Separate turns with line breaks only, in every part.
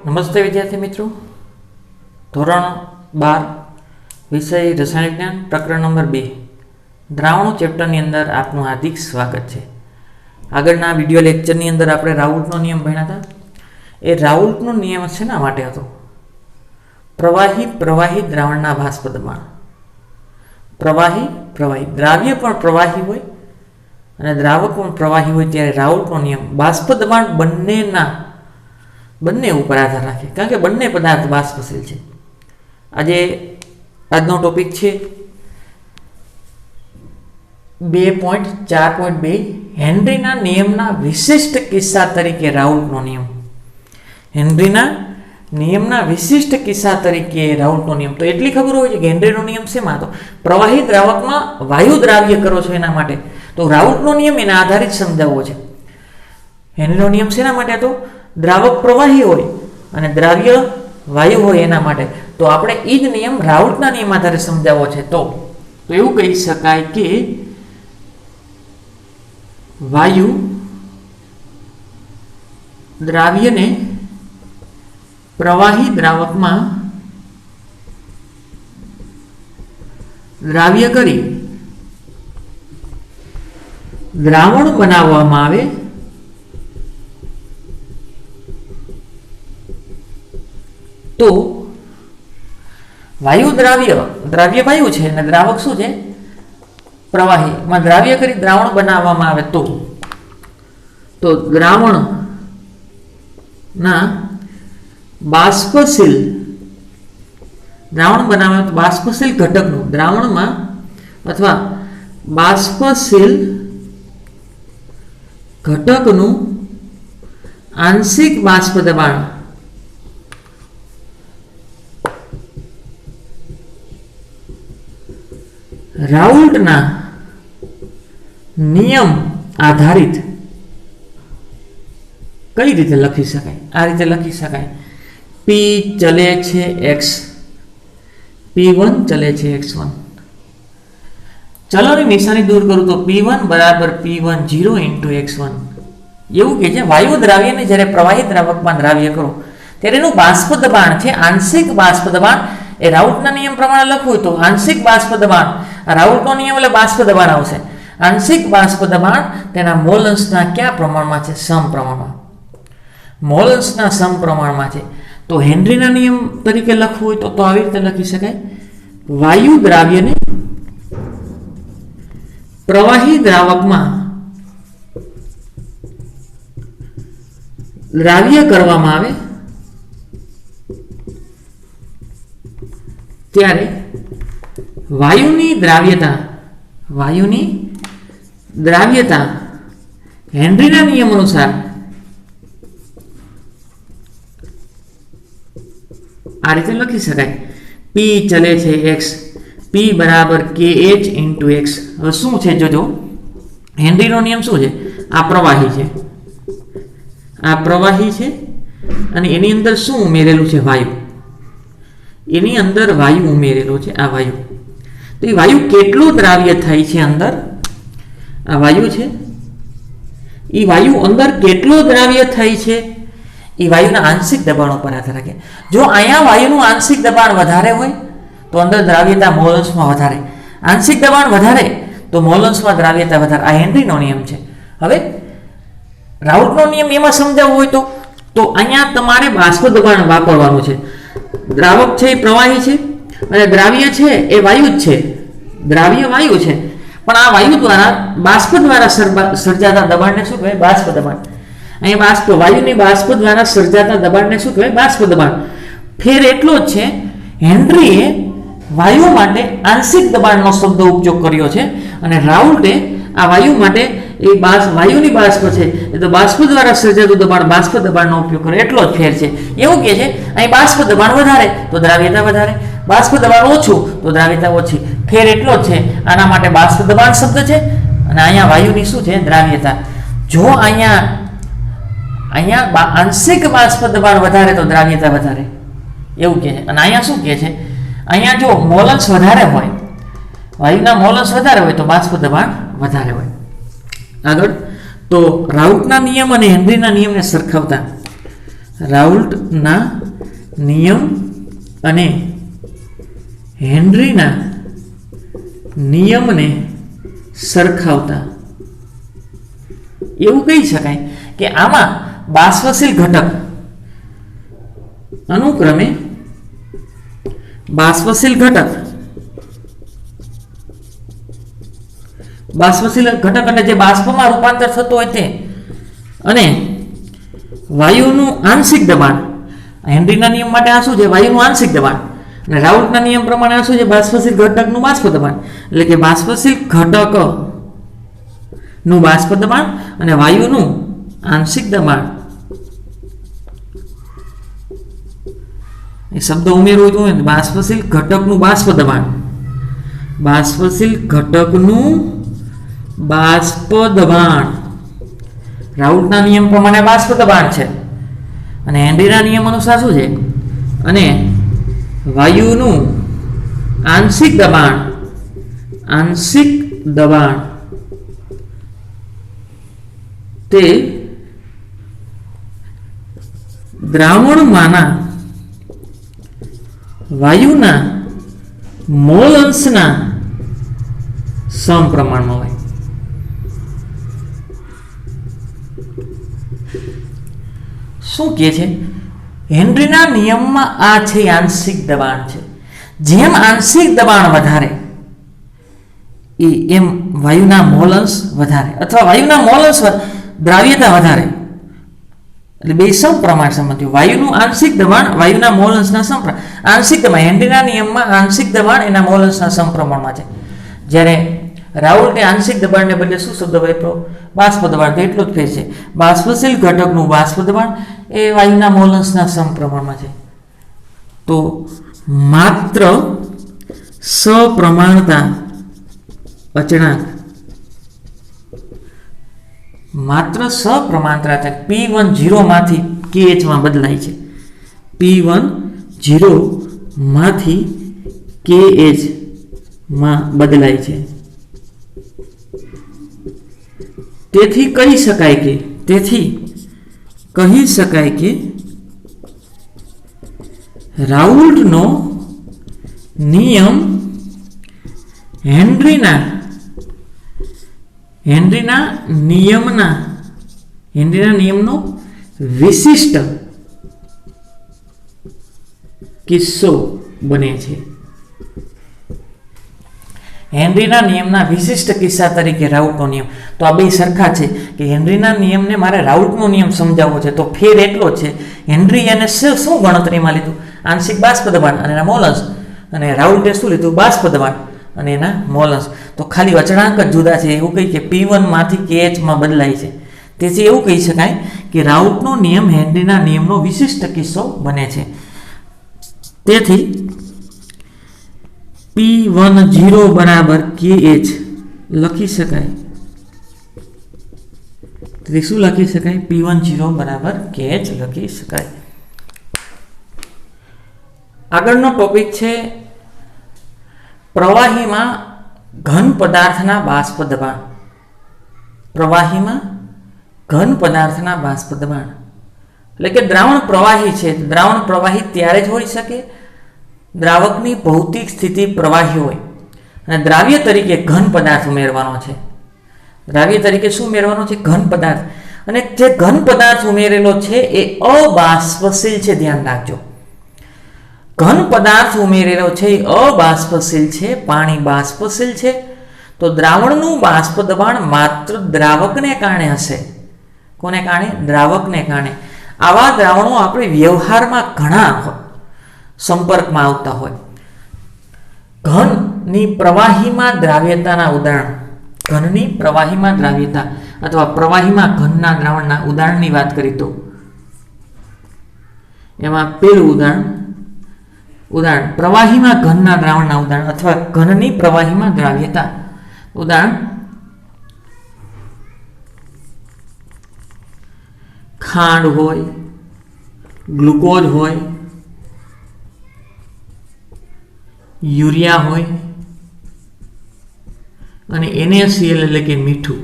નમસ્તે વિદ્યાર્થી મિત્રો, ધોરણ 12 વિષય રસાયણ વિજ્ઞાન પ્રકરણ નંબર 2 દ્રાવણો ચેપ્ટરની અંદર આપનું હાર્દિક સ્વાગત છે. આગળના વિડીયો લેક્ચરની અંદર આપણે રાઉલ્ટનો નિયમ ભણ્યા હતા. એ રાઉલ્ટનો નિયમ શેના માટે હતો? પ્રવાહી દ્રાવણના બાષ્પ દબાણ. પ્રવાહી દ્રાવ્ય પણ પ્રવાહી હોય અને દ્રાવક પણ પ્રવાહી હોય ત્યારે રાઉલ્ટનો નિયમ બાષ્પ દબાણ બંને ઉપર આધાર રાખે, કારણ કે બંને પદાર્થ બાષ્પશીલ છે. આજનો ટોપિક છે 2.4.2 હેનરીના નિયમના વિશિષ્ટ કિસ્સા તરીકે રાઉલ્ટનો નિયમ. હેનરીના નિયમના વિશિષ્ટ કિસ્સા તરીકે રાઉલ્ટનો નિયમ. તો એટલી ખબર હોય છે કે હેનરીનો નિયમ શેમાં હતો? પ્રવાહી દ્રાવકમાં વાયુ દ્રાવ્ય કરો છો એના માટે. તો રાઉલ્ટનો નિયમ એના આધારિત સમજાવવો છે. હેનરીનો નિયમ શેના માટે હતો? દ્રાવક પ્રવાહી હોય અને દ્રાવ્ય વાયુ હોય એના માટે. તો આપણે એ જ નિયમ રાઉલ્ટના નિયમ આધારે સમજાવવો છે. તો એવું કહી શકાય કે વાયુ દ્રાવ્યને પ્રવાહી દ્રાવકમાં દ્રાવ્ય કરી દ્રાવણ બનાવવામાં આવે તો વાયુ દ્રાવ્ય વાયુ છે અને દ્રાવક શું છે? પ્રવાહીમાં દ્રાવ્ય કરી દ્રાવણ બનાવવામાં આવે તો દ્રાવણના બાષ્પશીલ દ્રાવણ બનાવવા તો બાષ્પશીલ ઘટકનું દ્રાવણમાં અથવા બાષ્પશીલ ઘટકનું આંશિક બાષ્પ દબાણ રાઉલ્ટના નિયમ આધારિત કઈ રીતે લખી શકાય? આ રીતે લખી શકાય. P ચલે છે x, P1 ચલે છે x1. ચલોની નિશાની દૂર કરું તો P1 બરાબર P1 0 into x1. એવું કે છે વાયુ દ્રાવ્યને જ્યારે પ્રવાહી દ્રાવકમાં દ્રાવ્ય કરો ત્યારે એનું બાષ્પ દબાણ છે આંશિક બાષ્પ દબાણ. એ રાઉલ્ટના નિયમ પ્રમાણે લખવું તો આંશિક બાષ્પ દબાણ, રાઉલ્ટનો નિયમ એટલે બાષ્પ દબાણ આવશે. આંશિક બાષ્પ દબાણ તેના મોલ અંશના કયા પ્રમાણમાં છે? સમપ્રમાણમાં. મોલ અંશના સમપ્રમાણમાં છે. તો હેનરીના નિયમ તરીકે લખવું હોય તો આવી રીતે લખી શકાય. વાયુ દ્રાવ્યને પ્રવાહી દ્રાવકમાં દ્રાવ્ય કરવામાં આવે ત્યારે વાયુની દ્રાવ્યતા હેનરીના નિયમ અનુસાર આ રીતે લખી શકાય. P ચલે છે x, P બરાબર KH into x. હવે શું છે જોજો, હેનરીનો નિયમ શું છે? આ પ્રવાહી છે અને એની અંદર શું ઉમેરેલું છે? વાયુ. એની અંદર વાયુ ઉમેરેલો છે. આ વાયુ, તો એ વાયુ કેટલું દ્રાવ્ય થાય છે અંદર? આ વાયુ છે, એ વાયુ અંદર કેટલો દ્રાવ્ય થાય છે એ વાયુના આંશિક દબાણ ઉપર આધાર રાખે. જો અહીંયા વાયુનું આંશિક દબાણ વધારે હોય તો અંદર દ્રાવ્યતા મોલ અંશમાં વધારે, આંશિક દબાણ વધારે તો મોલ અંશમાં દ્રાવ્યતા વધારે. આ હેનરીનો નિયમ છે. હવે રાઉલ્ટનો નિયમ એમાં સમજાવવો હોય તો અહીંયા તમારે બાષ્પ દબાણ વાપરવાનું છે. દ્રાવક છે એ પ્રવાહી છે અને દ્રાવ્ય છે એ વાયુ જ છે. દ્રાવ્ય વાયુ છે, પણ આ વાયુ દ્વારા બાષ્પ દ્વારા સર્જાતા દબાણને શું કહેવાય? બાષ્પ દબાણ. અહીંયા વાયુની બાષ્પ દ્વારા સર્જાતા દબાણને શું કહેવાય? બાષ્પ દબાણ. ફેર એટલો જ છે, હેનરીએ વાયુ માટે આંશિક દબાણનો શબ્દ ઉપયોગ કર્યો છે અને રાઉલ્ટે આ વાયુ માટે વાયુની બાષ્પ છે એ તો બાષ્પ દ્વારા સર્જાતું દબાણ બાષ્પ દબાણનો ઉપયોગ કરે, એટલો જ ફેર છે. એવું કે છે અહીં બાષ્પ દબાણ વધારે તો દ્રાવ્યતા વધારે, બાષ્પ દબાણ ઓછું તો દ્રાવ્યતા ઓછી. ફેર એટલો જ છે. આના માટે બાષ્પ દબાણ શબ્દ છે અને અહીંયા વાયુની શું છે? દ્રાવ્યતા. જો અહીંયા આંશિક બાષ્પ દબાણ વધારે તો દ્રાવ્યતા વધારે, એવું કે છે. અને અહીંયા શું કે છે? અહીંયા જો મોલ અંશ વધારે હોય, વાયુના મોલ અંશ વધારે હોય તો બાષ્પ દબાણ વધારે હોય. આગળ તો રાઉલ્ટના નિયમ અને હેનરીના નિયમને સરખાવતા રાઉલ્ટના નિયમ અને હેનરીના નિયમને સરખાવતા એવું કહી શકાય કે આમાં બાષ્પશીલ ઘટક અનુક્રમે બાષ્પશીલ ઘટક એટલે જે બાષ્પમાં રૂપાંતર થતું હોય તે અને વાયુનું આંશિક દબાણ, હેનરીના નિયમ માટે આ શું છે? વાયુનું આંશિક દબાણ. અને રાઉલ્ટના નિયમ પ્રમાણે આ શું છે? બાષ્પશીલ ઘટકનું બાષ્પ દબાણ. એટલે કે બાષ્પશીલ ઘટકનું બાષ્પ દબાણ અને વાયુનું આંશિક દબાણ. એ શબ્દ ઉમેરવો તો બાષ્પશીલ ઘટકનું બાષ્પ દબાણ, બાષ્પશીલ ઘટકનું બાષ્પ દબાણ રાઉલ્ટના નિયમ પ્રમાણે બાષ્પ દબાણ છે અને હેનરીના નિયમ અનુસાર શું છે? અને વાયુનું આંશિક દબાણ તે દ્રાવણમાંના વાયુના મોલ અંશના સમપ્રમાણમાં હોય. શું કહે છે? હેનરીના નિયમમાં આ છે આંશિક દબાણ છે. જેમ આંશિક દબાણ વધારે એમ વાયુના મોલ અંશ વધારે અથવા વાયુના મોલ અંશ દ્રાવ્યતા વધારે, એટલે બે સમપ્રમાણ સંબંધ. વાયુનું આંશિક દબાણ વાયુના મોલ અંશના સમપ્રમાણ. આંશિક દબાણ હેનરીના નિયમમાં આંશિક દબાણ એના મોલ અંશના સમપ્રમાણમાં છે. જ્યારે રાઉલ્ટે આંશિક દબાણને બદલે શું શબ્દ વાપર્યો? બાષ્પ દબાણ. તો એટલો જ ફેર છે. બાષ્પશીલ ઘટકનું બાષ્પ દબાણ એ વાયુના મોલ અંશના સમપ્રમાણમાં છે. તો માત્ર સપ્રમાણતા અચળાંક, માત્ર સપ્રમાણતા P10 માંથી KH માં બદલાય છે. P10 માંથી KH માં બદલાય છે. તેથી કહી શકાય કે રાઉલ્ટનો નિયમ હેનરીના નિયમનો વિશિષ્ટ કિસ્સો બને છે. હેનરીના નિયમના વિશિષ્ટ કિસ્સા તરીકે રાઉલ્ટનો નિયમ. તો આ બે સરખા છે કે હેનરીના નિયમને મારે રાઉલ્ટનો નિયમ સમજાવવો છે તો ફેર એટલો છે. હેનરી એને શું ગણતરીમાં લીધું? આંશિક બાષ્પ દબાણ અને એના મોલ અંશ. અને રાઉલ્ટે શું લીધું? બાષ્પ દબાણ અને એના મોલ અંશ. તો ખાલી અચળાંક જ જુદા છે. એવું કહી કે P1 માંથી KH માં બદલાય છે. તેથી એવું કહી શકાય કે રાઉલ્ટનો નિયમ હેનરીના નિયમનો વિશિષ્ટ કિસ્સો બને છે. તેથી P10 બરાબર KH લખી શકાય. તેથી શું લખી શકાય? P10 બરાબર KH લખી શકાય. આગળનો ટોપિક છે પ્રવાહીમાં ઘન પદાર્થના બાષ્પ દબાણ. પ્રવાહીમાં ઘન પદાર્થના બાષ્પ દબાણ એટલે કે દ્રાવણ પ્રવાહી છે. દ્રાવણ પ્રવાહી ત્યારે જ હોઈ શકે દ્રાવકની ભૌતિક સ્થિતિ પ્રવાહી હોય અને દ્રાવ્ય તરીકે ઘન પદાર્થ ઉમેરવાનો છે. દ્રાવ્ય તરીકે શું ઉમેરવાનો છે? ઘન પદાર્થ. અને જે ઘન પદાર્થ ઉમેરેલો છે એ અબાષ્પશીલ છે. ધ્યાન રાખજો, ઘન પદાર્થ ઉમેરેલો છે એ અબાષ્પશીલ છે. પાણી બાષ્પશીલ છે. તો દ્રાવણનું બાષ્પ દબાણ માત્ર દ્રાવકને કારણે હશે. કોને કારણે? દ્રાવકને કારણે. આવા દ્રાવણો આપણે વ્યવહારમાં ઘણા સંપર્કમાં આવતા હોય. ઘનની પ્રવાહીમાં દ્રાવ્યતાના ઉદાહરણ, ઘનની પ્રવાહીમાં દ્રાવ્યતા અથવા પ્રવાહીમાં ઘનના દ્રાવણના ઉદાહરણની વાત કરી તો એમાં પેલું ઉદાહરણ પ્રવાહીમાં ઘનના દ્રાવણના ઉદાહરણ અથવા ઘનની પ્રવાહીમાં દ્રાવ્યતા. ઉદાહરણ ખાંડ હોય, ગ્લુકોઝ હોય, યુરિયા હોય અને NaCl એટલે કે મીઠું.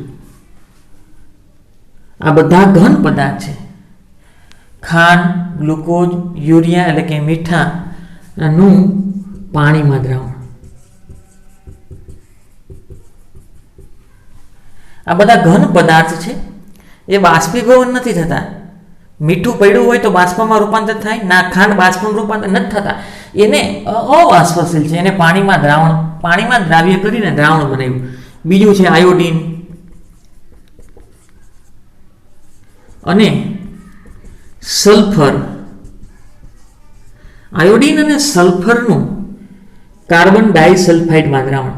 આ બધા ઘન પદાર્થ છે. ખાંડ, ગ્લુકોઝ, યુરિયા એટલે કે મીઠાનું પાણીમાં દ્રાવણ. આ બધા ઘન પદાર્થ છે, એ બાષ્પીભવન નથી થતા. મીઠું પડ્યું હોય તો બાષ્પમાં રૂપાંતર થાય ના, ખાંડ બાષ્પમાં રૂપાંતર નથી થતા. એને અબાષ્પશીલ છે, એને પાણીમાં દ્રાવ્ય કરીને દ્રાવણ બનાવ્યું. બીજું છે આયોડીન અને સલ્ફર. આયોડીન અને સલ્ફરનું કાર્બન ડાઇસલ્ફાઇડમાં દ્રાવણ.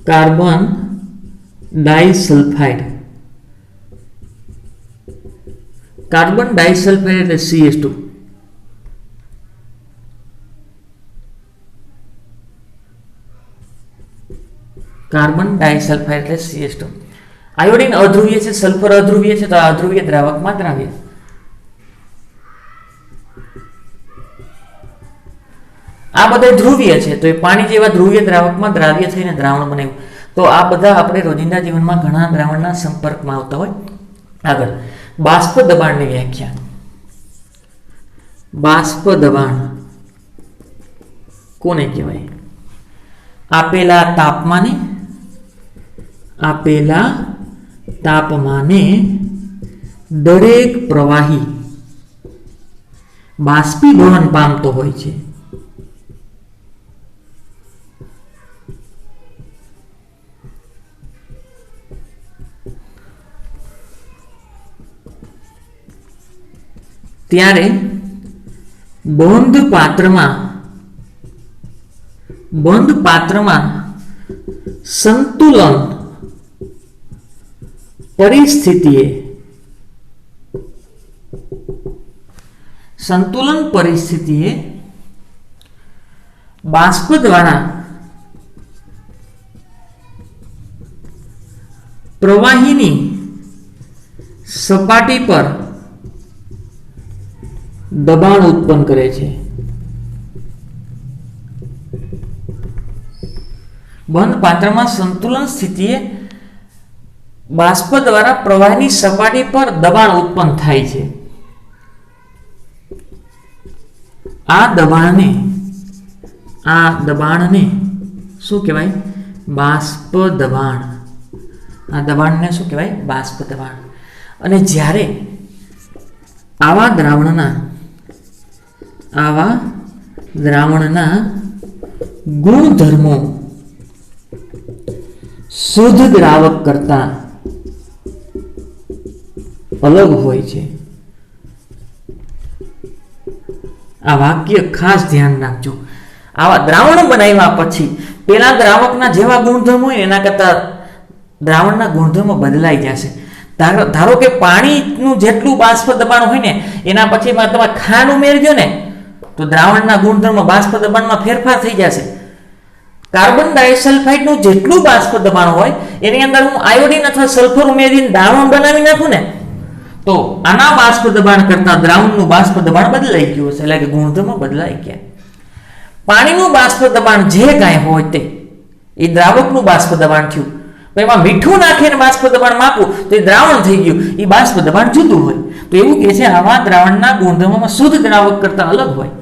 કાર્બન ડાઇસલ્ફાઇડ. કાર્બન ડાઇસલ્ફાઇડ એટલે CS2. કાર્બન ડાઇસલ્ફાઇડ એટલે CS2. આયોડીન અધ્રુવીય છે, સલ્ફર અધ્રુવીય છે, તો આ અધ્રુવીય દ્રાવકમાં દ્રાવ્ય. આ બધા ધ્રુવીય છે, તો એ પાણી જેવા ધ્રુવીય દ્રાવકમાં દ્રાવ્ય થઈને દ્રાવણ બનાવ્યું. તો આ બધા આપણે રોજિંદા જીવનમાં ઘણા દ્રાવણના સંપર્કમાં આવતા હોય. આગળ બાષ્પ દબાણની વ્યાખ્યા. બાષ્પ દબાણ કોને કહેવાય? આપેલા તાપમાને દરેક પ્રવાહી બાષ્પીભવન પામતો હોય છે. ત્યારે બંધ પાત્રમાં સંતુલન પરિસ્થિતિએ બાષ્પ દ્વારા પ્રવાહીની સપાટી પર દબાણ ઉત્પન્ન કરે છે. બંધ પાત્રમાં સંતુલન સ્થિતિએ બાષ્પ દ્વારા પ્રવાહીની સપાટી પર દબાણ ઉત્પન્ન થાય છે. આ દબાણને શું કહેવાય? બાષ્પ દબાણ. આ દબાણને શું કહેવાય? બાષ્પ દબાણ. અને જ્યારે આવા દ્રાવણના ગુણધર્મો શુદ્ધ દ્રાવક કરતા અલગ હોય છે. આ વાક્ય ખાસ ધ્યાન રાખજો. આવા દ્રાવણ બનાવ્યા પછી પેલા દ્રાવકના જેવા ગુણધર્મો હોય એના કરતા દ્રાવણના ગુણધર્મો બદલાઈ જશે. ધારો કે પાણીનું જેટલું બાષ્પ દબાણ હોય ને એના પછી તમે ખાંડ ઉમેરજો ને તો દ્રાવણના ગુણધર્મ બાષ્પ દબાણમાં ફેરફાર થઈ જશે. કાર્બન ડાઇસલ્ફાઇડનું જેટલું બાષ્પ દબાણ હોય એની અંદર હું આયોડીન અથવા સલ્ફર ઉમેરીને દ્રાવણ બનાવી નાખું ને તો આના બાષ્પ દબાણ કરતા દ્રાવણનું બાષ્પ દબાણ બદલાઈ ગયું હશે, એટલે કે ગુણધર્મ બદલાઈ ગયા. પાણીનું બાષ્પ દબાણ જે કાંઈ હોય તે એ દ્રાવકનું બાષ્પ દબાણ થયું. એમાં મીઠું નાખીને બાષ્પ દબાણ માપું તો એ દ્રાવણ થઈ ગયું, એ બાષ્પ દબાણ જુદું હોય. તો એવું કહે છે આવા દ્રાવણના ગુણધર્મોમાં શુદ્ધ દ્રાવક કરતા અલગ હોય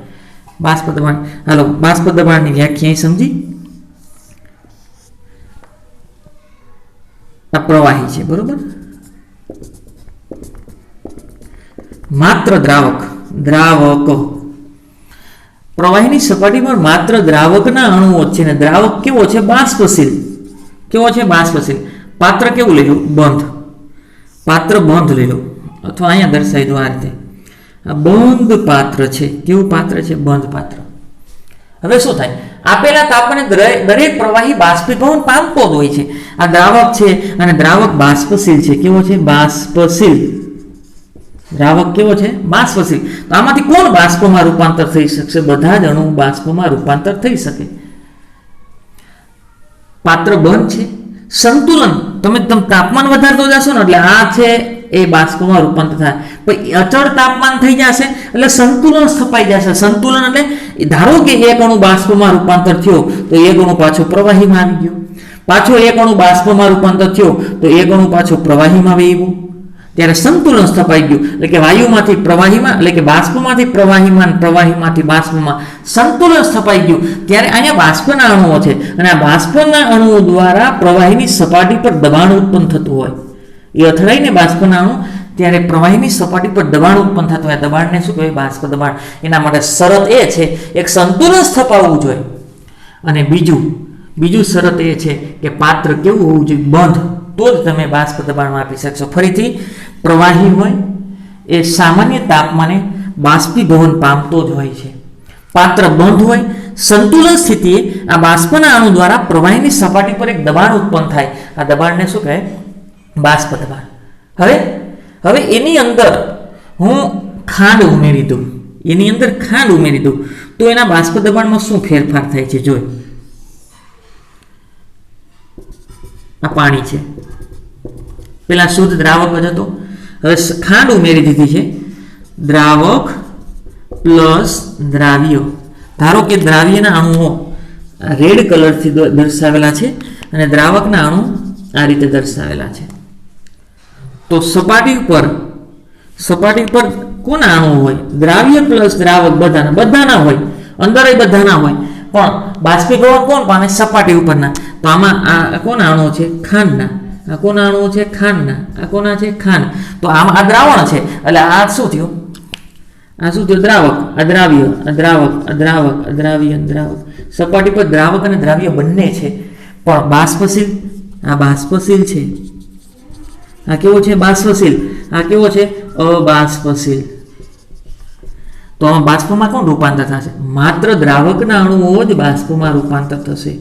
બાષ્પ દબાણ. હાલો બાષ્પ દબાણની વ્યાખ્યા સમજી. આ પ્રવાહી છે, બરોબર. માત્ર દ્રાવક પ્રવાહીની સપાટી પર માત્ર દ્રાવકના અણુઓ છે ને દ્રાવક કેવો છે? બાષ્પશીલ. કેવો છે? બાષ્પશીલ. પાત્ર કેવું લઈ લો? બંધ. પાત્ર બંધ લઈ લો, અથવા અહીંયા દર્શાવી દો આ રીતે. આ બંધ પાત્ર છે. કેવું પાત્ર છે? બંધ પાત્ર. હવે શું થાય? આપેલા તાપમાને દરેક પ્રવાહી બાષ્પીભવન પામતો જ હોય છે. આ દ્રાવક છે અને દ્રાવક બાષ્પશીલ છે. કેવો છે? બાષ્પશીલ. દ્રાવક કેવો છે? બાષ્પશીલ. તો આમાંથી કોણ બાષ્પમાં રૂપાંતર થઈ શકશે? બધા જ અણુ બાષ્પમાં રૂપાંતર થઈ શકે. પાત્ર બંધ છે. સંતુલન તમે તાપમાન વધારતો જશો ને એટલે આ છે એ બાષ્પમાં રૂપાંતર થાય. પછી અચળ તાપમાન થઈ જશે એટલે સંતુલન સ્થપાઈ જશે. સંતુલન એટલે ધારો કે એક અણુ બાષ્પમાં રૂપાંતર થયો તો એક અણુ પાછો પ્રવાહીમાં આવી ગયો. પાછો એક અણુ બાષ્પમાં રૂપાંતર થયો તો એક અણુ પાછો પ્રવાહીમાં વહી ગયો. ત્યારે સંતુલન સ્થપાઈ ગયું, એટલે કે વાયુમાંથી પ્રવાહીમાં, એટલે કે બાષ્પમાંથી પ્રવાહીમાં, પ્રવાહીમાંથી બાષ્પમાં સંતુલન સ્થપાઈ ગયું. ત્યારે અહીંયા બાષ્પના અણુઓ છે અને આ બાષ્પના અણુઓ દ્વારા પ્રવાહીની સપાટી પર દબાણ ઉત્પન્ન થતું હોય, એ અથડાઈને બાષ્પના અણુ ત્યારે પ્રવાહીની સપાટી પર દબાણ ઉત્પન્ન થતું હોય. દબાણને શું કહેવાય? બાષ્પ દબાણ. એના માટે શરત એ છે એક સંતુલન સ્થપાવવું જોઈએ, અને બીજું શરત એ છે કે પાત્ર કેવું હોવું જોઈએ? બંધ. તો જ તમે બાષ્પ દબાણ માપી શકશો. ફરીથી, પ્રવાહી હોય એ સામાન્ય તાપમાને બાષ્પીભવન પામતો જ હોય છે. પાત્ર બંધ હોય, સંતુલન સ્થિતિએ આ બાષ્પના અણુ દ્વારા પ્રવાહીની સપાટી પર એક દબાણ ઉત્પન્ન થાય. આ દબાણને શું કહેવાય? બાષ્પ દબાણ. હવે એની અંદર હું ખાંડ ઉમેરી દઉં, તો એના બાષ્પ દબાણમાં શું ફેરફાર થાય છે? જોઈ, આ પાણી છે, પેલા શુદ્ધ દ્રાવક જ હતો, હવે ખાંડ ઉમેરી દીધી છે. દ્રાવક પ્લસ દ્રાવ્ય. ધારો કે દ્રાવ્યના અણુઓ રેડ કલરથી દર્શાવેલા છે અને દ્રાવકના અણુ આ રીતે દર્શાવેલા છે. તો સપાટી ઉપર કોના અણુ હોય? દ્રાવ્ય પ્લસ દ્રાવક બધાના હોય, અંદર બધાના હોય, પણ બાષ્પીભવન કોણ પામે? સપાટી ઉપરના. તો આમાં આ કોના અણુ છે? ખાંડના. આ કોના અણુ છે? ખાંડના. આ કોના છે? ખાંડ. તો આમાં આ દ્રાવણ છે, એટલે આ શું થયું? દ્રાવક. આ દ્રાવક. સપાટી પર દ્રાવક અને દ્રાવ્ય બંને છે, પણ બાષ્પશીલ. આ બાષ્પશીલ છે. આ કેવો છે? બાષ્પશીલ. આ કેવો છે? અબાષ્પશીલ. તો આમાં બાષ્પમાં કોણ રૂપાંતર થશે? માત્ર દ્રાવકના અણુઓ જ બાષ્પમાં રૂપાંતર થશે.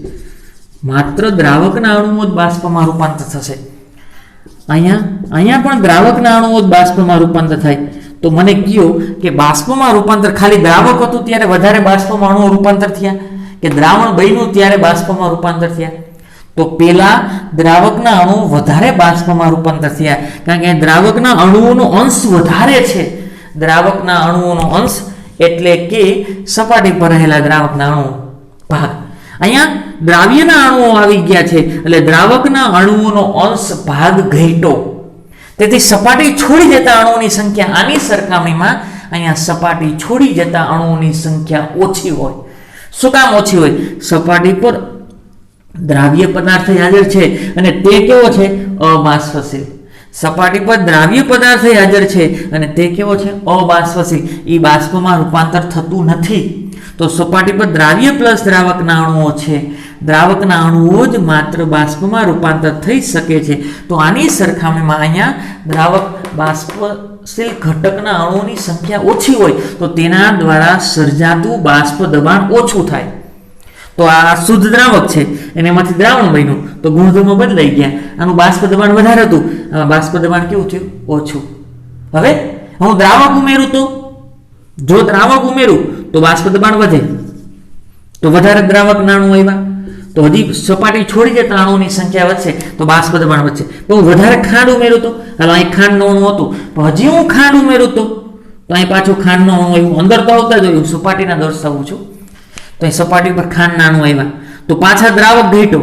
અહીંયા પણ દ્રાવકના અણુઓ જ બાષ્પમાં રૂપાંતર થાય. તો મને કહ્યું કે બાષ્પમાં રૂપાંતર ખાલી દ્રાવક હતું ત્યારે વધારે બાષ્પમાં અણુઓ રૂપાંતર થયા, કે દ્રાવણ બન્યું ત્યારે બાષ્પમાં રૂપાંતર થયા? તો પેલા દ્રાવકના અણુઓ વધારે બાષ્પમાં રૂપાંતર થયા, કારણ કે દ્રાવકના અણુઓનો અંશ વધારે છે. દ્રાવકના અણુઓનો અંશ એટલે કે સપાટી પર રહેલા દ્રાવકના અણુઓ ભાગ. અહીંયા દ્રાવ્યના અણુઓ આવી ગયા છે, એટલે દ્રાવકના અણુઓનો અંશ ભાગ ઘટ્યો. તેથી સપાટી છોડી જતા અણુઓની સંખ્યા આની સરખામણીમાં અહીંયા સપાટી છોડી જતા અણુઓની સંખ્યા ઓછી હોય. શું કામ ઓછી હોય? સપાટી પર દ્રાવ્ય પદાર્થ હાજર છે અને તે કેવો છે? અબાષ્પશીલ. સપાટી પર દ્રાવ્ય પદાર્થ હાજર છે અને તે કેવો છે? અબાષ્પશીલ. એ બાષ્પમાં રૂપાંતર થતું નથી. તો સપાટી પર દ્રાવ્ય પ્લસ દ્રાવકના અણુઓ છે, દ્રાવકના અણુઓ જ માત્ર બાષ્પમાં રૂપાંતર થઈ શકે છે. તો આની સરખામણીમાં અહીંયા દ્રાવક બાષ્પશીલ ઘટકના અણુઓની સંખ્યા ઓછી હોય, તો તેના દ્વારા સર્જાતું બાષ્પ દબાણ ઓછું થાય. તો આ શુદ્ધ દ્રાવક છે, એનામાંથી દ્રાવણ બન્યું, તો ગુણધર્મો બદલાઈ ગયા. આનું બાષ્પ દબાણ વધારે હતું, બાષ્પ દબાણ કેવું થયું? ઓછું. હવે હું દ્રાવક ઉમેરું, તો જો દ્રાવક ઉમેરું તો બાષ્પ દબાણ વધે, તો વધારે દ્રાવકના અણુ આવ્યા, તો હજી સપાટી છોડી જતા અણુઓની સંખ્યા વધશે, તો બાષ્પ દબાણ વધશે. તો હું વધારે ખાંડ ઉમેરું, તો હાલ અહીં ખાંડનું અણુ હતું, તો હજી હું ખાંડ ઉમેરું, તો અહીં પાછું ખાંડનું અણુ આવ્યું. અંદર તો આવતા જ હોય, સપાટીના દર્શાવું છું. તો અહીં સપાટી પર ખાંડના અણુ આવ્યા, તો પાછા દ્રાવક ઘટ્યો.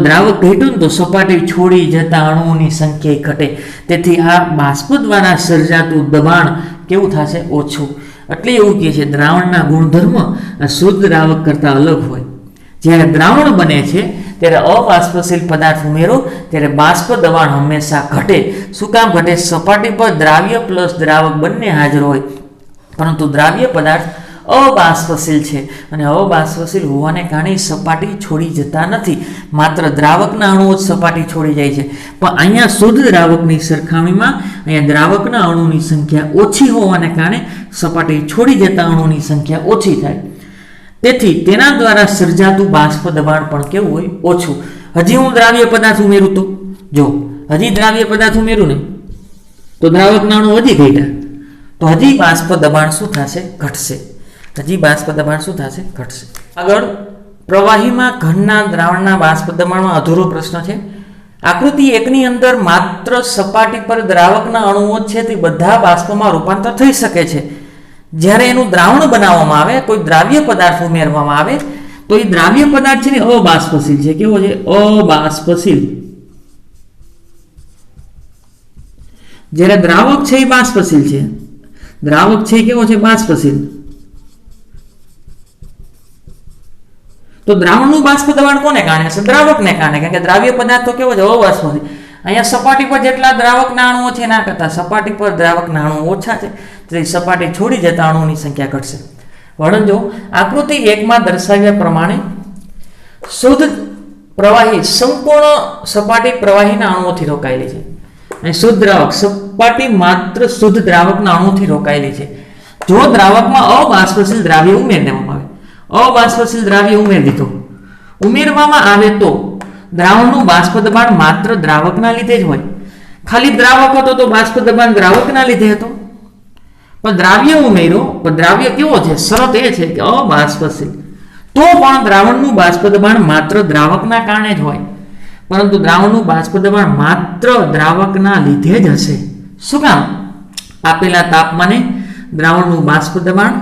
દ્રાવક ઘટ્યું ને તો સપાટી છોડી જતા અણુઓની સંખ્યા ઘટે. તેથી આ બાષ્પ દ્વારા સર્જાતું દબાણ કેવું થશે? ઓછું. એટલે એવું કહે છે દ્રાવણના ગુણધર્મ આ શુદ્ધ દ્રાવક કરતાં અલગ હોય. જ્યારે દ્રાવણ બને છે ત્યારે અબાષ્પશીલ પદાર્થ ઉમેરો ત્યારે બાષ્પ દબાણ હંમેશા ઘટે. શું કામ ઘટે? સપાટી પર દ્રાવ્ય પ્લસ દ્રાવક બંને હાજર હોય, પરંતુ દ્રાવ્ય પદાર્થ અબાષ્પશીલ છે અને અબાષ્પશીલ હોવાને કારણે સપાટી છોડી જતા નથી. માત્ર દ્રાવકના અણુઓ જ સપાટી છોડી જાય છે. પણ અહીંયા શુદ્ધ દ્રાવકની સરખામણીમાં અહીંયા દ્રાવકના અણુની સંખ્યા ઓછી હોવાને કારણે સપાટી છોડી જતા અણુની સંખ્યા ઓછી થાય. તેથી તેના દ્વારા સર્જાતું બાષ્પ દબાણ પણ કેવું હોય? ઓછું. હજી હું દ્રાવ્ય પદાર્થ ઉમેરું, તો જો હજી દ્રાવ્ય પદાર્થ ઉમેરું ને તો દ્રાવકના અણુ હજી ઘટ્યા, તો હજી બાષ્પ દબાણ શું થશે? ઘટશે. આગળ પ્રવાહીમાં ઘનના દ્રાવણના બાષ્પ દબાણમાં અધૂરો પ્રશ્ન છે. આકૃતિ 1 ની અંદર માત્ર સપાટી પર દ્રાવકના અણુઓ છે તે બધા બાષ્પમાં રૂપાંતર થઈ શકે છે. જ્યારે એનું દ્રાવણ બનાવવામાં આવે, કોઈ દ્રાવ્ય પદાર્થ ઉમેરવામાં આવે, તો એ દ્રાવ્ય પદાર્થ છે ને અબાષ્પશીલ છે. કેવો છે? અબાષ્પશીલ. જ્યારે દ્રાવક છે એ બાષ્પશીલ છે, દ્રાવક છે એ કેવો છે? બાષ્પશીલ. તો દ્રાવણનું બાષ્પ દબાણ કોને કારણે હશે? દ્રાવકને કારણે, કારણ કે દ્રાવ્ય પદાર્થ તો કેવો છે? અબાષ્પશીલ. અહીંયા સપાટી પર જેટલા દ્રાવકના અણુઓ છે એના કરતાં સપાટી પર દ્રાવકના અણુઓ ઓછા છે, તેથી સપાટી છોડી જતા અણુઓની સંખ્યા ઘટશે. વર્ણન જો આકૃતિ 1 માં દર્શાવ્યા પ્રમાણે શુદ્ધ પ્રવાહી સંપૂર્ણ સપાટી પ્રવાહીના અણુઓથી રોકાયેલી છે, અને શુદ્ધ દ્રાવક સપાટી માત્ર શુદ્ધ દ્રાવકના અણુઓથી રોકાયેલી છે. જો દ્રાવકમાં અબાષ્પશીલ દ્રાવ્ય ઉમેરી દેવામાં આવે, અબાષ્પશીલ દ્રાવ્ય ઉમેરવામાં આવે તો દ્રાવણનું બાષ્પ દબાણ માત્ર દ્રાવકના લીધે જ હોય. ખાલી દ્રાવક હતો તો બાષ્પ દબાણ દ્રાવકના લીધે હતો, પણ દ્રાવ્ય ઉમેરો, પણ દ્રાવ્ય કેવો છે? શરત એ છે કે અબાષ્પશીલ, તો પણ દ્રાવણનું બાષ્પ દબાણ માત્ર દ્રાવકના કારણે જ હોય. પરંતુ દ્રાવણનું બાષ્પ દબાણ માત્ર દ્રાવકના લીધે જ હશે. શું કામ? આપેલા તાપમાને દ્રાવણનું બાષ્પ દબાણ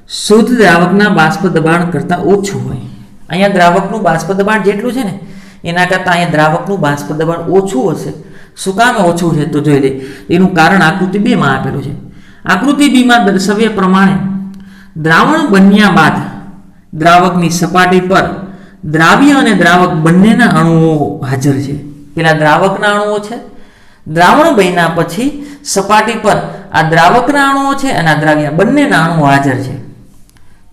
શુદ્ધ દ્રાવકના બાષ્પ દબાણ કરતાં ઓછું હોય. અહીંયા દ્રાવકનું બાષ્પ દબાણ જેટલું છે ને એના કરતાં અહીંયા દ્રાવકનું બાષ્પ દબાણ ઓછું હશે. શું કામ ઓછું છે? તો જોઈ લે. એનું કારણ આકૃતિ 2 માં આપેલું છે. આકૃતિ 2 માં દર્શાવ્યા પ્રમાણે દ્રાવણ બન્યા બાદ દ્રાવકની સપાટી પર દ્રાવ્ય અને દ્રાવક બંનેના અણુઓ હાજર છે. પેલા દ્રાવકના અણુઓ છે, દ્રાવણ બન્યા પછી સપાટી પર આ દ્રાવકના અણુઓ છે અને આ દ્રાવ્ય બંનેના અણુઓ હાજર છે.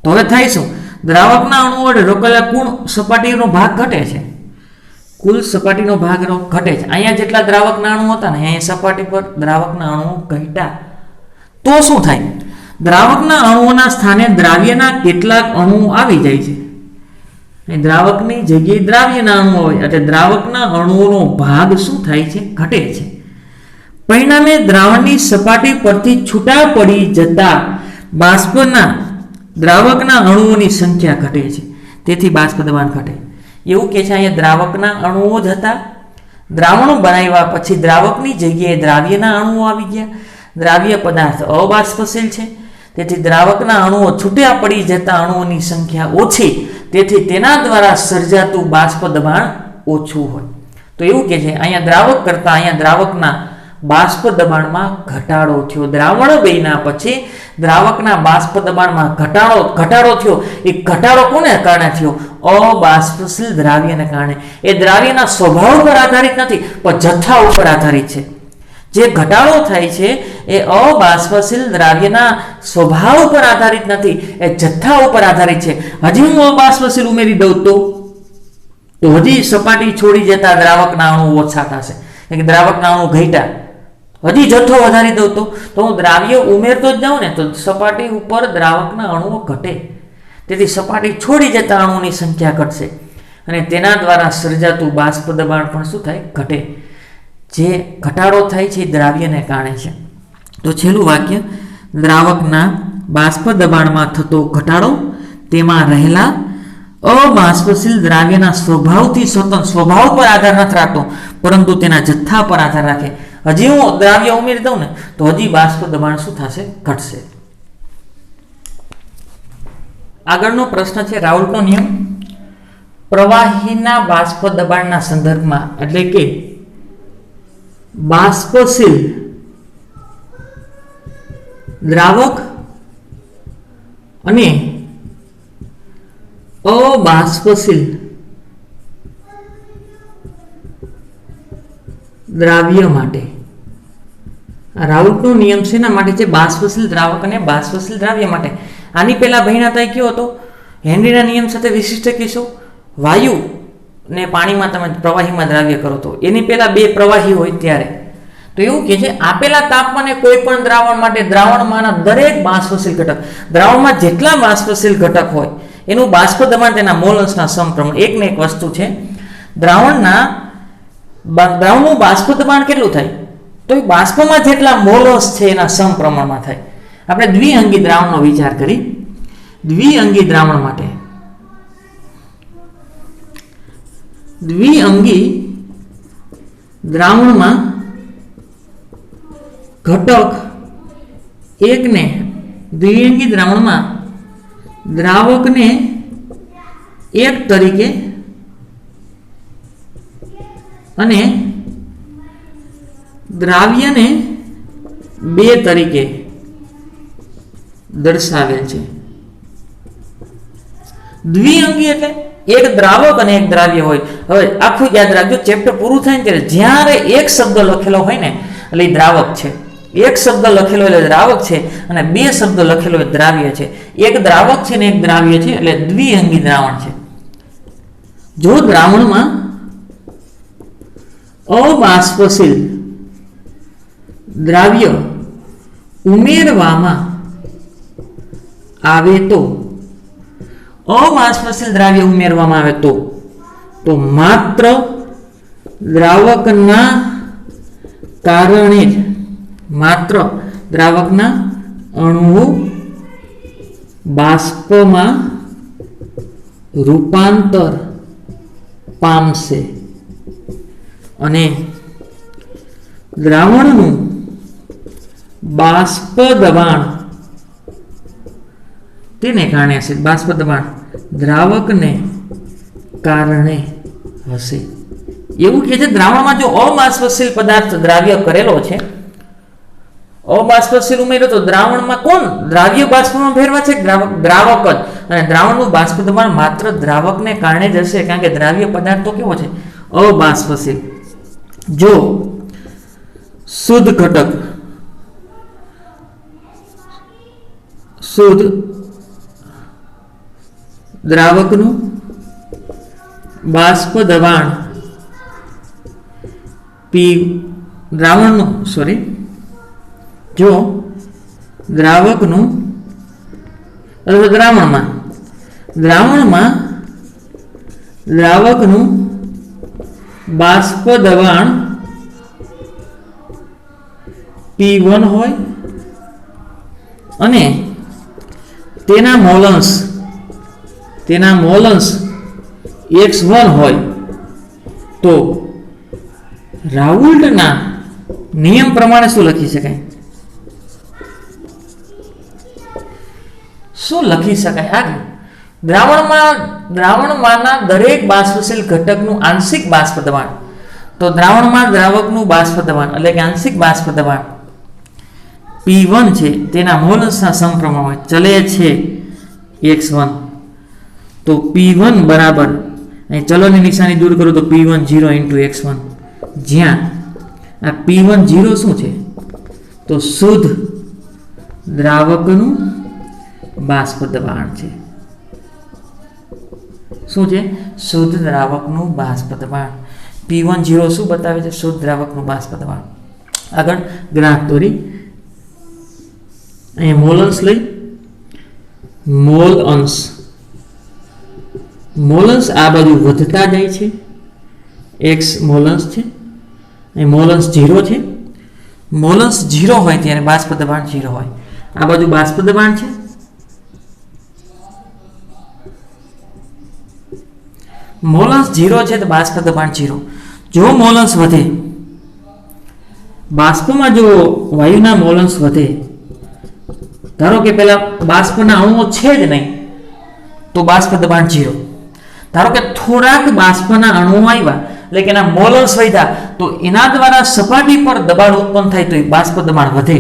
તો હવે થાય શું? દ્રાવકના અણુઓ વડે રોકાયેલા કુલ સપાટીનો ભાગ ઘટે છે, કુલ સપાટીનો ભાગ ઘટે છે. અહીંયા જેટલા દ્રાવકના અણુ હતા ને અહીંયા સપાટી પર દ્રાવકના અણુઓ ઘટ્યા, તો શું થાય? દ્રાવકના અણુઓના સ્થાને દ્રાવ્યના કેટલાક અણુઓ આવી જાય છે. દ્રાવકની જગ્યાએ દ્રાવ્યના અણુઓ હોય એટલે દ્રાવકના અણુઓનો ભાગ શું થાય છે? ઘટે છે. પરિણામે દ્રાવણની સપાટી પરથી છૂટા પડી જતા બાષ્પના દ્રાવકના અણુઓની સંખ્યા ઘટે છે, તેથી બાષ્પ દબાણ ઘટે. એવું કે છે અહીંયા દ્રાવકના અણુઓ જ હતા, દ્રાવણો બનાવ્યા પછી દ્રાવકની જગ્યાએ દ્રાવ્યના અણુઓ આવી ગયા. દ્રાવ્ય પદાર્થ અબાષ્પશીલ છે, તેથી દ્રાવકના અણુઓ છૂટા પડી જતા અણુઓની સંખ્યા ઓછી, તેથી તેના દ્વારા સર્જાતું બાષ્પ દબાણ ઓછું હોય. તો એવું કે છે અહીંયા દ્રાવક કરતાં અહીંયા દ્રાવકના બાષ્પ દબાણમાં ઘટાડો થયો. દ્રાવણ બન્યા પછી દ્રાવકના બાષ્પ દબાણમાં ઘટાડો થયો. એ ઘટાડો કોને કારણે થયો? અબાષ્પશીલ દ્રાવ્યને કારણે. એ દ્રાવ્યના સ્વભાવ પર આધારિત નથી, પણ જથ્થા ઉપર આધારિત છે. જે ઘટાડો થાય છે એ અબાષ્પશીલ દ્રાવ્યના સ્વભાવ પર આધારિત નથી, એ જથ્થા ઉપર આધારિત છે. હજી હું અબાષ્પશીલ ઉમેરી દઉં તો હજી સપાટી છોડી જતા દ્રાવકના અણુ ઓછા થશે, કે દ્રાવકના અણુ ઘટ્યા. હજી જથ્થો વધારી દઉં તો હું દ્રાવ્ય ઉમેરતો જ જાઉં ને તો સપાટી ઉપર દ્રાવકના અણુઓ ઘટે, તેથી સપાટી છોડી જતા અણુની સંખ્યા ઘટશે અને તેના દ્વારા સર્જાતું બાષ્પ દબાણ પણ શું થાય? ઘટે. જે ઘટાડો થાય છે એ દ્રાવ્યને કારણે છે. તો છેલ્લું વાક્ય, દ્રાવકના બાષ્પ દબાણમાં થતો ઘટાડો તેમાં રહેલા અબાષ્પશીલ દ્રાવ્યના સ્વભાવથી સ્વતંત્ર, સ્વભાવ પર આધાર નથી રાખતો, પરંતુ તેના જથ્થા પર આધાર રાખે. હજી હું દ્રાવ્ય ઉમેરી દઉં ને તો હજી બાષ્પ દબાણ શું થશે? ઘટશે. આગળનો પ્રશ્ન છે રાઉલ્ટનો નિયમ. પ્રવાહીના બાષ્પ દબાણના સંદર્ભમાં, એટલે કે બાષ્પશીલ દ્રાવક અને અબાષ્પશીલ દ્રાવ્ય માટે રાઉલ્ટનો નિયમ શેના માટે છે? બાષ્પશીલ દ્રાવક અને બાષ્પશીલ દ્રાવ્ય માટે. આની પહેલા ભણ્યા હતા કયો હતો? હેનરીના નિયમ સાથે વિશિષ્ટ કિસ્સો. વાયુ ને પાણીમાં તમે પ્રવાહીમાં દ્રાવ્ય કરો તો એની પહેલા બે પ્રવાહી હોય ત્યારે. તો એવું કે છે આપેલા તાપમાને કોઈ પણ દ્રાવણ માટે દ્રાવણમાંના દરેક બાષ્પશીલ ઘટક, દ્રાવણમાં જેટલા બાષ્પશીલ ઘટક હોય એનું બાષ્પ દબાણ તેના મોલ અંશના સમપ્રમાણ. એક ને એક વસ્તુ છે, દ્રાવણનું બાષ્પ દબાણ કેટલું થાય? તો એ બાષ્પમાં જેટલા મોલ અંશ છે એના સમપ્રમાણમાં થાય. આપણે દ્વિઅંગી દ્રાવણનો વિચાર કરી. દ્વિઅંગી દ્રાવણ માટે દ્વિઅંગી દ્રાવણમાં ઘટક એકને દ્વિઅંગી દ્રાવણમાં દ્રાવકને એક તરીકે અને દ્રાવ્યને 2 તરીકે દર્શાવેલ છે. દ્વિઅંગી એટલે એક દ્રાવક અને એક દ્રાવ્ય હોય. હવે આખું યાદ રાખજો, ચેપ્ટર પૂરું થાય ને ત્યારે જ્યારે એક શબ્દ લખેલો હોય ને એટલે એ દ્રાવક છે, એક શબ્દ લખેલો એટલે દ્રાવક છે, અને 2 શબ્દ લખેલો એટલે દ્રાવ્ય છે. એક દ્રાવક છે ને એક દ્રાવ્ય છે એટલે દ્વિઅંગી દ્રાવણ છે. જો દ્રાવણમાં અબાષ્પશીલ દ્રાવ્ય ઉમેરવામાં આવે તો, અબાષ્પશીલ દ્રાવ્ય ઉમેરવામાં આવે તો માત્ર દ્રાવકના કારણે જ, માત્ર દ્રાવકના અણુઓ બાષ્પમાં રૂપાંતર પામશે અને દ્રાવણનું બાષ્પ દબાણ તેને કારણે હશે. બાષ્પ દબાણ દ્રાવકને કારણે હશે. એવું કહે છે દ્રાવણમાં જો અબાષ્પશીલ પદાર્થ દ્રાવ્ય કરેલો છે, અબાષ્પશીલ ઉમેર્યો તો દ્રાવણમાં કોણ દ્રાવ્ય બાષ્પમાં ફેરવા છે? દ્રાવક જ. અને દ્રાવણનું બાષ્પ દબાણ માત્ર દ્રાવકને કારણે જ હશે, કારણ કે દ્રાવ્ય પદાર્થ તો કેવો છે? અબાષ્પશીલ. જો શુદ્ધ ઘટક, શુદ્ધ દ્રાવકનું બાષ્પ દબાણ જો દ્રાવકનું અથવા દ્રાવણમાં દ્રાવકનું બાષ્પ દબાણ P1 હોય અને તેના મોલન્સ X1 હોય તો રાઉલ્ટના નિયમ પ્રમાણે શું લખી શકાય? શું લખી શકાય? આગળ દ્રાવણમાંના દરેક બાષ્પશીલ ઘટકનું આંશિક બાષ્પ દબાણ, તો દ્રાવણમાં દ્રાવકનું બાષ્પ દબાણ એટલે કે આંશિક બાષ્પ દબાણ P1 છે, તેના મોલન્સના સમપ્રમાણ હોય. ચલે છે X1 તો P1 બરાબર, અહીં ચલોની નિશાની દૂર કરું તો P1 0 into X1, જ્યાં આ P1 0 શું છે? તો શુદ્ધ દ્રાવકનું બાષ્પ દબાણ છે. શું છે? શુદ્ધ દ્રાવકનું બાષ્પ દબાણ. P1 0 શું બતાવે છે? શુદ્ધ દ્રાવકનું બાષ્પ દબાણ. આગળ ગ્રાફ દોરી, અહીંયા મોલન્સ લઈ, મોલન્સ આ બાજુ વધતા જાય છે, X મોલન્સ છે, અહીં મોલન્સ 0 છે. મોલન્સ 0 હોય ત્યારે બાષ્પ દબાણ 0 હોય. આ બાજુ બાષ્પ દબાણ છે, મોલન્સ 0 છે તો બાષ્પ દબાણ 0. જો મોલન્સ વધે, બાષ્પમાં જો વાયુના મોલન્સ વધે, ધારો કે પેલા બાષ્પના અણુઓ છે જ નહીં તો બાષ્પ દબાણ 0. ધારો કે થોડાક બાષ્પના અણુઓ આવ્યા એટલે કે એના મોલન્સ વધ્યા તો એના દ્વારા સપાટી પર દબાણ ઉત્પન્ન થાય તો એ બાષ્પ દબાણ વધે.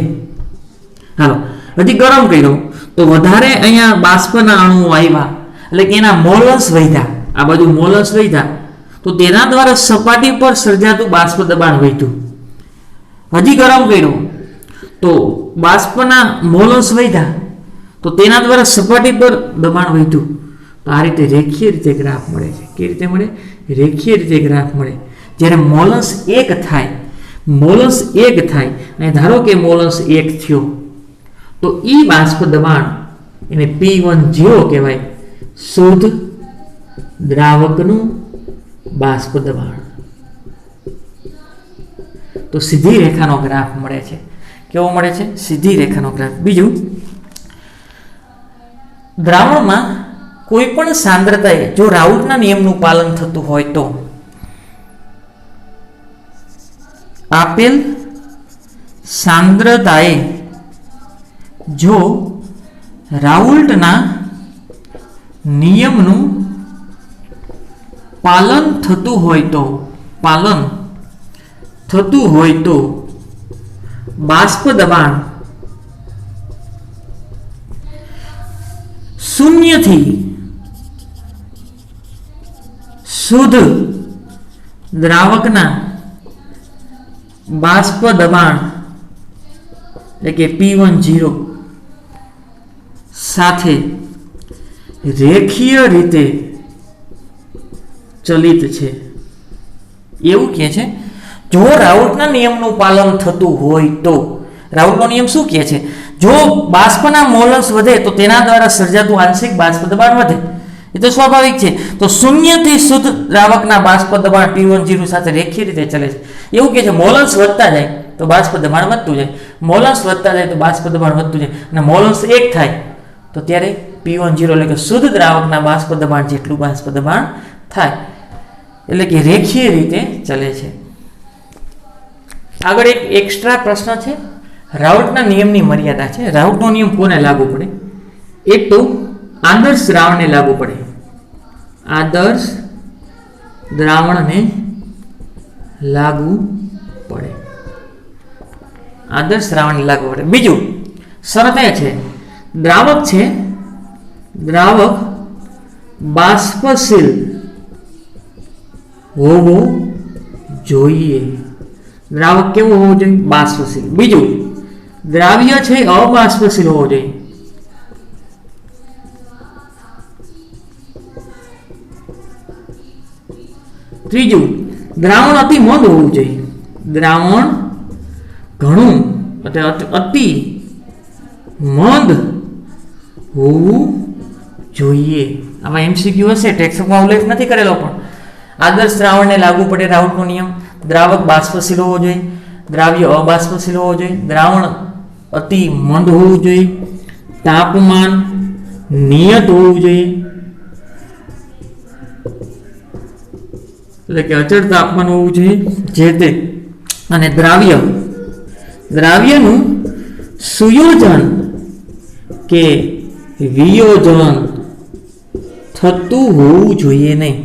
હાલો હજી ગરમ કર્યો તો વધારે અહીંયા બાષ્પના અણુઓ આવ્યા એટલે કે એના મોલન્સ વધ્યા, આ બાજુ મોલન્સ વધ્યા તો તેના દ્વારા સપાટી પર સર્જાતું બાષ્પ દબાણ વધ્યું. હજી ગરમ કર્યો તો બાષ્પના મોલન્સ વધ્યા તો તેના દ્વારા સપાટી પર દબાણ વધ્યું. તો આ રીતે રેખીય રીતે ગ્રાફ મળે છે. કેવી રીતે મળે? રેખીય રીતે ગ્રાફ મળે. જ્યારે મોલન્સ 1 થાય અને ધારો કે મોલન્સ 1 થયો તો એ બાષ્પ દબાણ એને P1 0 કહેવાય, શુદ્ધ દ્રાવકનું બાષ્પ દબાણ. તો સીધી રેખાનો ગ્રાફ મળે છે. કેવો મળે છે? સીધી રેખાનો ગ્રાફ. બીજું, દ્રાવણમાં કોઈ પણ સાંદ્રતાએ જો રાઉલ્ટના નિયમનું પાલન થતું હોય તો આપેલ સાંદ્રતાએ જો રાઉલ્ટના નિયમનું પાલન થતું હોય તો બાષ્પ દબાણ 0 થી શુદ્ધ દ્રાવકના બાષ્પ દબાણ એટલે કે P10 સાથે રેખીય રીતે ચલિત છે એવું કહે છે. જો રાઉલ્ટના નિયમનું પાલન થતું હોય તો રાઉલ્ટનો નિયમ શું કહે છે? જો બાષ્પના મોલસ વધે તો તેના દ્વારા સર્જાતું આંશિક બાષ્પ દબાણ વધે. એ તો સ્વાભાવિક છે. તો 0 થી શુદ્ધ દ્રાવકના બાષ્પ દબાણ P10 સાથે રેખીય રીતે ચલે છે એવું કહે છે. મોલસ વધતા જાય તો બાષ્પ દબાણ વધતું જાય, મોલસ વધતા જાય તો બાષ્પ દબાણ વધતું જાય, અને મોલસ 1 થાય તો ત્યારે P10 એટલે કે શુદ્ધ દ્રાવકના બાષ્પ દબાણ જેટલું બાષ્પ દબાણ થાય, એટલે કે રેખીય રીતે ચલે છે. આગળ એક એક્સ્ટ્રા પ્રશ્ન છે. રાઉલ્ટના નિયમની મર્યાદા છે. રાઉલ્ટનો નિયમ કોને લાગુ પડે? એક તો આદર્શ દ્રાવણને લાગુ પડે, આદર્શ દ્રાવણને લાગુ પડે, આદર્શ દ્રાવણને લાગુ પડે. બીજું શરત એ છે દ્રાવક છે, દ્રાવક બાષ્પશીલ હોવો જોઈએ. દ્રાવક કેવું હોવું જોઈએ? બાષ્પશીલ. બીજું દ્રાવ્ય છે અબાષ્પશીલ હોવો જોઈએ. ત્રીજું દ્રાવણ અતિ મંદ હોવું જોઈએ. દ્રાવણ ઘણું અતિ મંદ હોવું જોઈએ. આમાં MCQ હશે, ટેક્સ્ટમાં ઉલ્લેખ નથી કરેલો, પણ આદર્શ દ્રાવણને લાગુ પડે રાઉલ્ટનો નિયમ. દ્રાવક બાષ્પશીલ હોવો જોઈએ, દ્રાવ્ય અબાષ્પશીલ હોવો જોઈએ, દ્રાવણ અતિ મંદ હોવું જોઈએ, તાપમાન નિયત હોવું જોઈએ, એટલે કે અચળ તાપમાન હોવું જોઈએ જે તે, અને દ્રાવ્યનું સુયોજન કે વિયોજન થતું હોવું જોઈએ નહીં.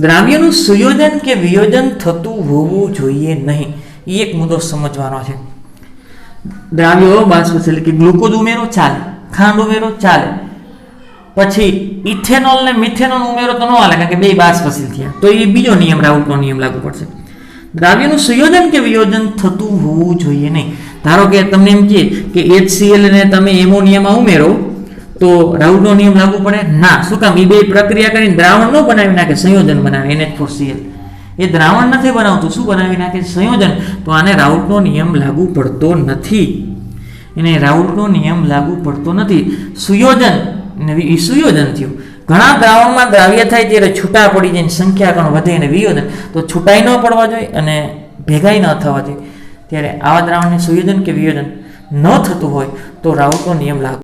દ્રાવ્યનું સુયોજન કે વિયોજન થતું હોવું જોઈએ નહીં, એ એક મુદ્દો સમજવાનો છે. દ્રાવ્ય અબાષ્પશીલ કે ગ્લુકોઝ ઉમેરો ચાલે, ખાંડ ઉમેરો ચાલે, પછી ઇથેનોલ ને મિથેનોલ ઉમેરો તો ન હાલે કારણ કે બે બાષ્પશીલ થયા, તો એ બીજો નિયમ રાઉલ્ટનો નિયમ લાગુ પડશે. દ્રાવ્યનું સંયોજન કે વિયોજન થતું હોવું જોઈએ નહીં. ધારો કે તમને એમ કહે કે HCl ને તમે એમોનિયામાં ઉમેરો તો રાઉલ્ટનો નિયમ લાગુ પડે ના. શું કામ? એ બે પ્રક્રિયા કરીને દ્રાવણ ન બનાવી નાખે, સંયોજન બનાવે NH4Cl. એ દ્રાવણ નથી બનાવતું, શું બનાવી નાખે? સંયોજન. તો આને રાઉલ્ટનો નિયમ લાગુ પડતો નથી, એને રાઉલ્ટનો નિયમ લાગુ પડતો નથી. સુયોજન થયું. ઘણા દ્રાવણમાં દ્રાવ્ય થાય ત્યારે છૂટા પડી જાય, સંખ્યા ગણ વધે, અને વિયોજન તો છૂટાઈ ન પડવા જોઈએ અને ભેગાઈ ન થવા જોઈએ. ત્યારે આવા દ્રાવણને સુયોજન કે વિયોજન ન થતું હોય તો રાઉલ્ટનો નિયમ લાગુ